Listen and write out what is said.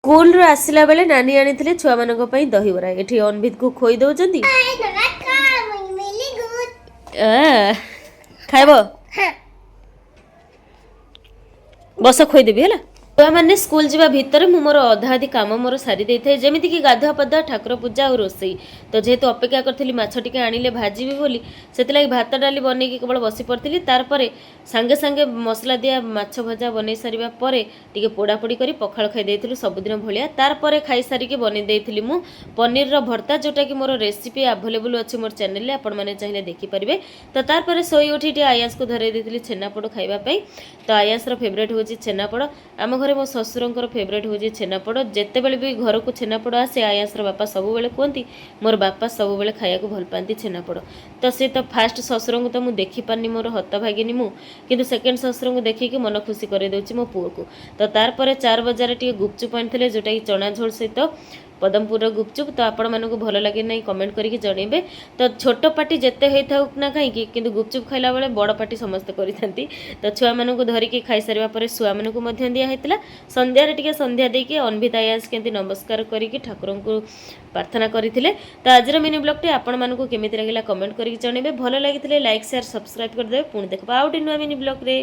ସ୍କୁଲରୁ ଆସିଲା ବେଳେ ନାନୀ ଆଣିଥିଲେ ଛୁଆମାନଙ୍କ ପାଇଁ ଦହିବରା। ଏଠି ଅନଭିତକୁ ଖୋଇ ଦଉଛନ୍ତି। ଖାଇବ ବସ ଖୋଇଦେବି ହେଲା। ଛୁଆମାନେ ସ୍କୁଲ ଯିବା ଭିତରେ ମୁଁ ମୋର ଅଧା ଅଧି କାମ ମୋର ସାରି ଦେଇଥାଏ, ଯେମିତିକି ଗାଧୁଆ ପାଧୁଆ, ଠାକୁର ପୂଜା ଆଉ ରୋଷେଇ। ତ ଯେହେତୁ ଅପେକ୍ଷା କରିଥିଲି ମାଛ ଟିକେ ଆଣିଲେ ଭାଜିବି ବୋଲି, ସେଥିଲାଗି ଭାତ ଡାଲି ବନେଇକି କେବଳ ବସି ପଡ଼ିଥିଲି। ତାପରେ ସାଙ୍ଗେ ସାଙ୍ଗେ ମସଲା ଦିଆ ମାଛ ଭଜା ବନେଇ ସାରିବା ପରେ ଟିକେ ପୋଡ଼ାପୋଡ଼ି କରି ପଖାଳ ଖାଇ ଦେଇଥିଲୁ ସବୁଦିନ ଭଳିଆ। ତାପରେ ଖାଇସାରିକି ବନେଇ ଦେଇଥିଲି ମୁଁ ପନିରର ଭର୍ତ୍ତା, ଯେଉଁଟାକି ମୋର ରେସିପି ଆଭେଲେବୁଲ୍ ଅଛି ମୋର ଚ୍ୟାନେଲରେ, ଆପଣମାନେ ଚାହିଁଲେ ଦେଖିପାରିବେ। ତ ତାପରେ ଶୋଇ ଉଠି ଟିକେ ଆୟାସକୁ ଧରେଇ ଦେଇଥିଲି ଛେନାପୋଡ଼ ଖାଇବା ପାଇଁ। ତ ଆୟାସର ଫେଭରେଟ୍ ହେଉଛି ଛେନାପୋଡ଼। ଆମ ଘରେ ମୋ ଶ୍ୱଶୁରଙ୍କର ଫେଭରେଟ୍ ହେଉଛି ଛେନାପୋଡ଼। ଯେତେବେଳେ ବି ଘରକୁ ଛେନାପୋଡ଼ ଆସେ, ଆୟାସର ବାପା ସବୁବେଳେ କୁହନ୍ତି ମୋର ବାପା ସବୁବେଳେ ଖାଇବାକୁ ଭଲ ପାଆନ୍ତି ଛେନାପୋଡ଼। ତ ସେ ତ ଫାଷ୍ଟ ଶ୍ୱଶୁରଙ୍କୁ ତ ମୁଁ ଦେଖିପାରିନି, ମୋର ହତଭାଗିନୀ ମୁଁ, କିନ୍ତୁ ସେକେଣ୍ଡ ଶ୍ୱଶୁରଙ୍କୁ ଦେଖିକି ମନ ଖୁସି କରେଇଦେଉଛି ମୋ ପୁଅକୁ। ତ ତାପରେ 4 ବଜାରରେ ଟିକେ ଗୁପଚୁପ୍ ଆଣିଥିଲେ, ଯେଉଁଟାକି ଚଣା ଝୋଳ ସହିତ ପଦମପୁରର ଗୁପଚୁପ୍। ତ ଆପଣମାନଙ୍କୁ ଭଲ ଲାଗେ ନାହିଁ କମେଣ୍ଟ କରିକି ଜଣେଇବେ। ତ ଛୋଟ ପାଟି ଯେତେ ହେଇଥାଉ ନା କାହିଁକି, କିନ୍ତୁ ଗୁପଚୁପ୍ ଖାଇଲା ବେଳେ ବଡ଼ ପାଟି ସମସ୍ତେ କରିଥାନ୍ତି। ତ ଛୁଆମାନଙ୍କୁ ଧରିକି ଖାଇସାରିବା ପରେ ଛୁଆମାନଙ୍କୁ ମଧ୍ୟ ଦିଆହେଇଥିଲା। ସନ୍ଧ୍ୟାରେ ଟିକେ ସନ୍ଧ୍ୟା ଦେଇକି ଅନଭିତା ଆୟାସ କେମିତି ନମସ୍କାର କରିକି ଠାକୁରଙ୍କୁ ପ୍ରାର୍ଥନା କରିଥିଲେ। ତ ଆଜିର ମିନି ବ୍ଲଗ୍ଟି ଆପଣମାନଙ୍କୁ କେମିତି ଲାଗିଲା କମେଣ୍ଟ କରିକି ଜଣେଇବେ। ଭଲ ଲାଗିଥିଲେ ଲାଇକ୍, ସେୟାର, ସବସ୍କ୍ରାଇବ୍ କରିଦେବେ। ପୁଣି ଦେଖିବା ଆଉ ଗୋଟେ ନୂଆ ମିନି ବ୍ଲଗ୍ରେ।